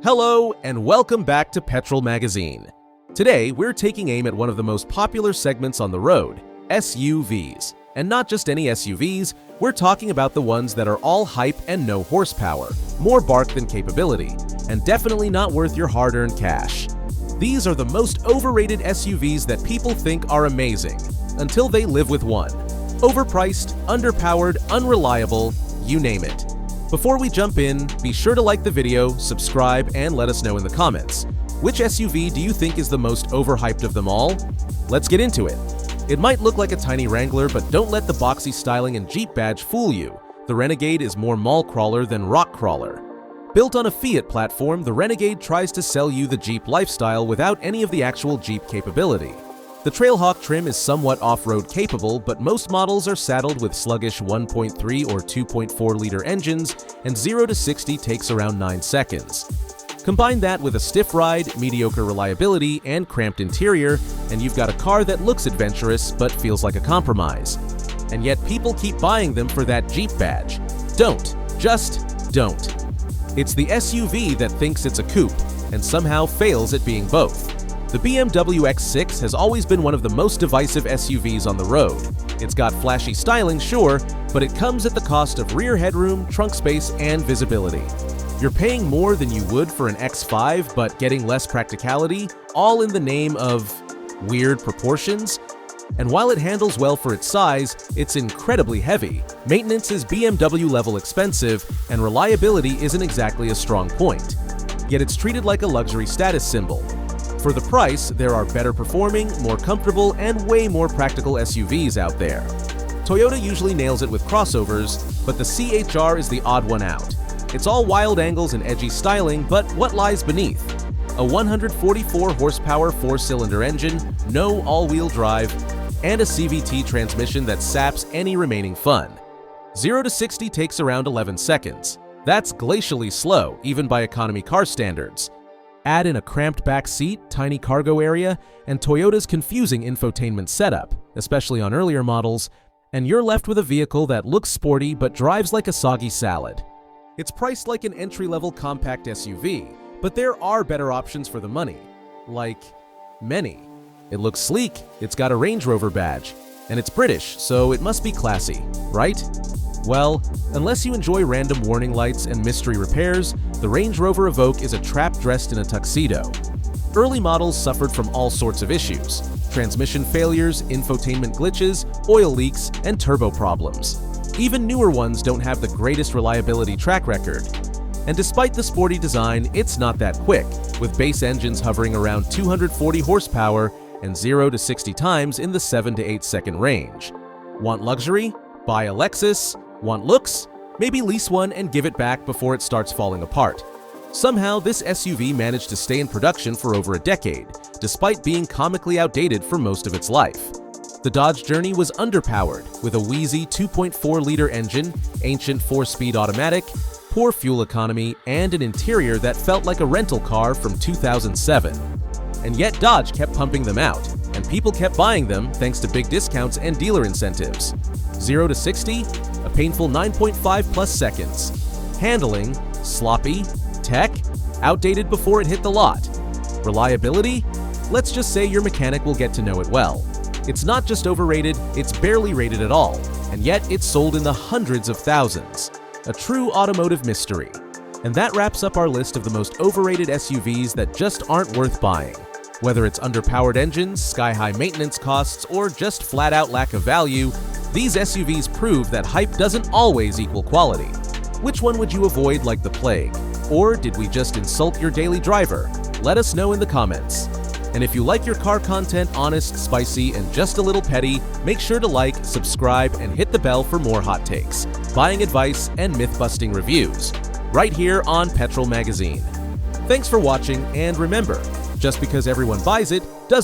Hello and welcome back to Petrol Magazine. Today, we're taking aim at one of the most popular segments on the road, SUVs. And not just any SUVs, we're talking about the ones that are all hype and no horsepower, more bark than capability, and definitely not worth your hard-earned cash. These are the most overrated SUVs that people think are amazing, until they live with one. Overpriced, underpowered, unreliable, you name it. Before we jump in, be sure to like the video, subscribe, and let us know in the comments. Which SUV do you think is the most overhyped of them all? Let's get into it. It might look like a tiny Wrangler, but don't let the boxy styling and Jeep badge fool you. The Renegade is more mall crawler than rock crawler. Built on a Fiat platform, the Renegade tries to sell you the Jeep lifestyle without any of the actual Jeep capability. The Trailhawk trim is somewhat off-road capable, but most models are saddled with sluggish 1.3 or 2.4-liter engines, and 0 to 60 takes around 9 seconds. Combine that with a stiff ride, mediocre reliability, and cramped interior, and you've got a car that looks adventurous but feels like a compromise. And yet people keep buying them for that Jeep badge. Don't. Just don't. It's the SUV that thinks it's a coupe, and somehow fails at being both. The BMW X6 has always been one of the most divisive SUVs on the road. It's got flashy styling, sure, but it comes at the cost of rear headroom, trunk space, and visibility. You're paying more than you would for an X5, but getting less practicality, all in the name of weird proportions. And while it handles well for its size, it's incredibly heavy. Maintenance is BMW level expensive, and reliability isn't exactly a strong point. Yet it's treated like a luxury status symbol. For the price, there are better performing, more comfortable, and way more practical SUVs out there. Toyota usually nails it with crossovers, but the CHR is the odd one out. It's all wild angles and edgy styling, but what lies beneath? A 144 horsepower 4-cylinder engine, no all-wheel drive, and a CVT transmission that saps any remaining fun. 0 to 60 takes around 11 seconds. That's glacially slow, even by economy car standards. Add in a cramped back seat, tiny cargo area, and Toyota's confusing infotainment setup, especially on earlier models, and you're left with a vehicle that looks sporty but drives like a soggy salad. It's priced like an entry-level compact SUV, but there are better options for the money. Like, many. It looks sleek, it's got a Range Rover badge, and it's British, so it must be classy, right? Well, unless you enjoy random warning lights and mystery repairs, the Range Rover Evoque is a trap dressed in a tuxedo. Early models suffered from all sorts of issues: transmission failures, infotainment glitches, oil leaks, and turbo problems. Even newer ones don't have the greatest reliability track record. And despite the sporty design, it's not that quick, with base engines hovering around 240 horsepower and 0 to 60 times in the 7 to 8 second range. Want luxury? Buy a Lexus. Want looks? Maybe lease one and give it back before it starts falling apart. Somehow, this SUV managed to stay in production for over a decade, despite being comically outdated for most of its life. The Dodge Journey was underpowered, with a wheezy 2.4-liter engine, ancient 4-speed automatic, poor fuel economy, and an interior that felt like a rental car from 2007. And yet Dodge kept pumping them out, and people kept buying them thanks to big discounts and dealer incentives. 0 to 60? A painful 9.5 plus seconds. Handling? Sloppy. Tech? Outdated before it hit the lot. Reliability? Let's just say your mechanic will get to know it well. It's not just overrated, it's barely rated at all, and yet it's sold in the hundreds of thousands. A true automotive mystery. And that wraps up our list of the most overrated SUVs that just aren't worth buying. Whether it's underpowered engines, sky-high maintenance costs, or just flat-out lack of value, these SUVs prove that hype doesn't always equal quality. Which one would you avoid like the plague? Or did we just insult your daily driver? Let us know in the comments. And if you like your car content honest, spicy, and just a little petty, make sure to like, subscribe, and hit the bell for more hot takes, buying advice, and myth-busting reviews, right here on Petrol Magazine. Thanks for watching, and remember, just because everyone buys it doesn't